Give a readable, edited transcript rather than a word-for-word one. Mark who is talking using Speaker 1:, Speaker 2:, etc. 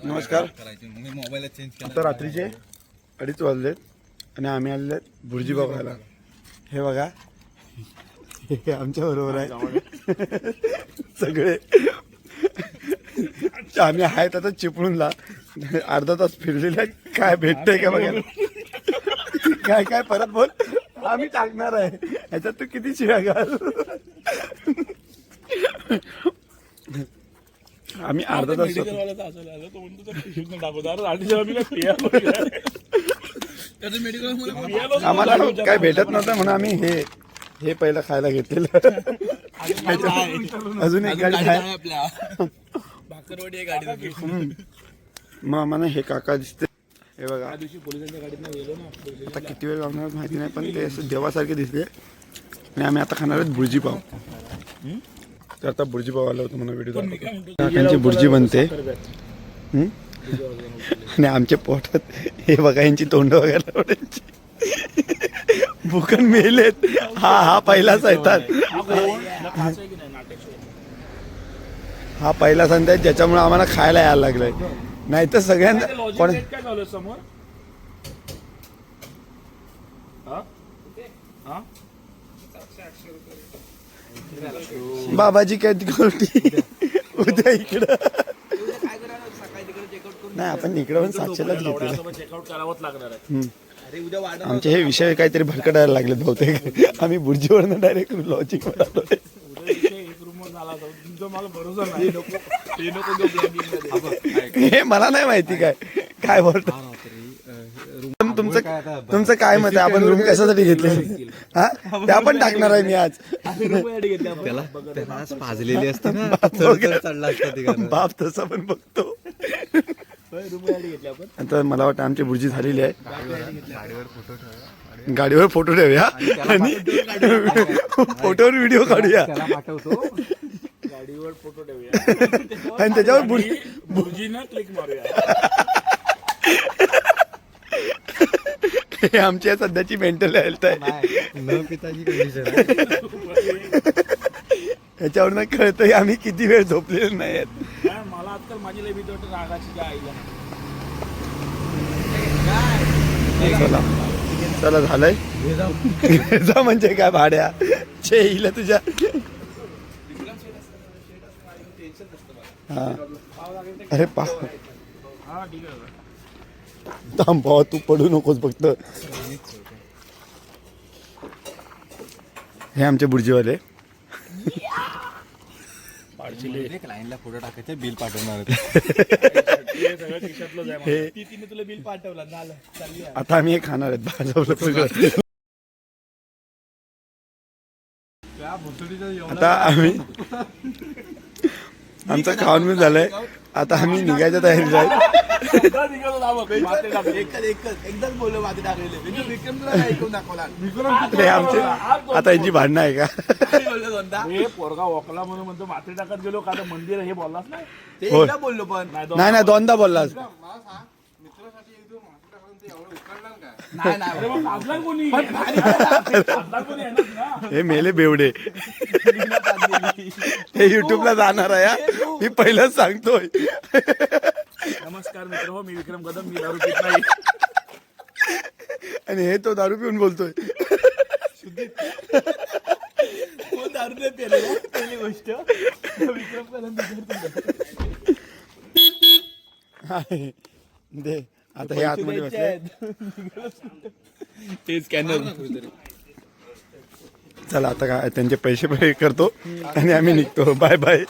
Speaker 1: नमस्कार.
Speaker 2: मी mobile change केला.
Speaker 1: आता रात्रीचे 2:30 वाजलेत आणि आम्ही आलेले भुर्जी बघायला. हे बघा, हे आमच्या बरोबर आहे सगळे. आम्ही आहेत आता चिपळूणला, अर्धा तास फिरलेले आहे. काय भेटतंय का बघायला? काय काय परत बोल. आम्ही टाकणार आहे ह्याच्यात. तू किती शिव्या घाल. आम्ही अर्धा तास आम्हाला काय भेटत नव्हतं म्हणून आम्ही हे पहिलं खायला घेतलेलं. अजून एक गाडी आहे
Speaker 2: भाकरवडी एक गाडी.
Speaker 1: मग आम्हाला हे काका दिसते. हे बघा, आता किती वेळ लावणार माहिती नाही, पण ते असं देवासारखे दिसले. आणि आम्ही आता खाणार आहेत भुर्जी पाव. तर आता भुर्जी पाव आला होता म्हणून व्हिडिओ. काकांची भुर्जी बनते आणि आमच्या पोटात हे बघा, यांची तोंड वगैरे भुकन मेलेत. हा पहिलाच येतात. हा पहिला संत आहे ज्याच्यामुळे आम्हाला खायला यायला लागलंय. नाही तर सगळ्यांना बाबाजी काय गोष्टी उद्या इकडं नाही, आपण इकडं पण 700लाच घेतलेलं. आमचे हे विषय काहीतरी भरकटायला लागलेत बहुतेक. आम्ही भुर्जीवरनं डायरेक्ट लॉजिक वर आलोय. हे मला नाही माहिती काय बोलतो. तुमचं काय मत आहे? आपण रूम कशासाठी घेतले? हा, त्या पण टाकणार आहे मी आज.
Speaker 2: त्याला पाजलेली असते ना,
Speaker 1: बाप तसा पण बघतो. आता मला वाटतं आमची भुर्जी झालेली आहे. गाडीवर फोटो ठेवूया आणि फोटोवर व्हिडिओ काढूया.
Speaker 3: गाडीवर फोटो ठेवूया
Speaker 1: आणि त्याच्यावर
Speaker 3: भुर्जीनं क्लिक मारूया.
Speaker 1: हे आमची सध्याची मेंटल हेल्थ आहे.
Speaker 2: न पिताची कंडिशन.
Speaker 1: ह्याच्यावरनं कळतंय आम्ही किती वेळ झोपलेले नाही आहेत.
Speaker 3: मला आजकाल माझी लई भीती वाटते रागाची काय आईला.
Speaker 1: चला झालंय. जा म्हणजे काय भाड्या येईल तुझ्या. हा, अरे पा थांब भावा, तू पडू नकोस फक्त. हे आमचे भुर्जीवाले.
Speaker 2: क्लायंटला फोटो टाकायचे, बिल पाठवणार.
Speaker 3: तिने तुला बिल पाठवलं झालं.
Speaker 1: आता आम्ही हे खाणार आहेत. भाजवलं सगळं. आता आम्ही आमचं खाऊन मी झालंय. आता आम्ही निघायच्या तयारीला आहे.
Speaker 2: एकदाच बोललो माती टाकलेले.
Speaker 1: ते आमचे आता यांची भांडणं आहे का?
Speaker 3: हे पोरगा ओकला म्हणून म्हणतो माती टाकत गेलो का तर मंदिर हे बोललाच नाही.
Speaker 2: ते
Speaker 1: होय.
Speaker 2: एकदा बोललो पण
Speaker 1: नाही दोनदा बोललास.
Speaker 2: नाही नाही.
Speaker 3: अरे मग खासदार कोणी? खासदार कोणी येणार ना.
Speaker 1: हे मेले बेवडे. हे युट्यूबला जाणार आहे हा. मी पहिलंच सांगतोय.
Speaker 3: नमस्कार मित्र, हो मी विक्रम कदम. मी दारू पित नाही.
Speaker 1: आणि हे तो दारू पिऊन बोलतोय.
Speaker 2: दारू नाही पेलेला. पहिली गोष्ट विक्रम कदम.
Speaker 1: दे आता हे आतमध्ये बसले.
Speaker 2: ते स्कॅनर.
Speaker 1: चला आता काय त्यांचे पैसे पे करतो आणि आम्ही निघतो. Bye bye.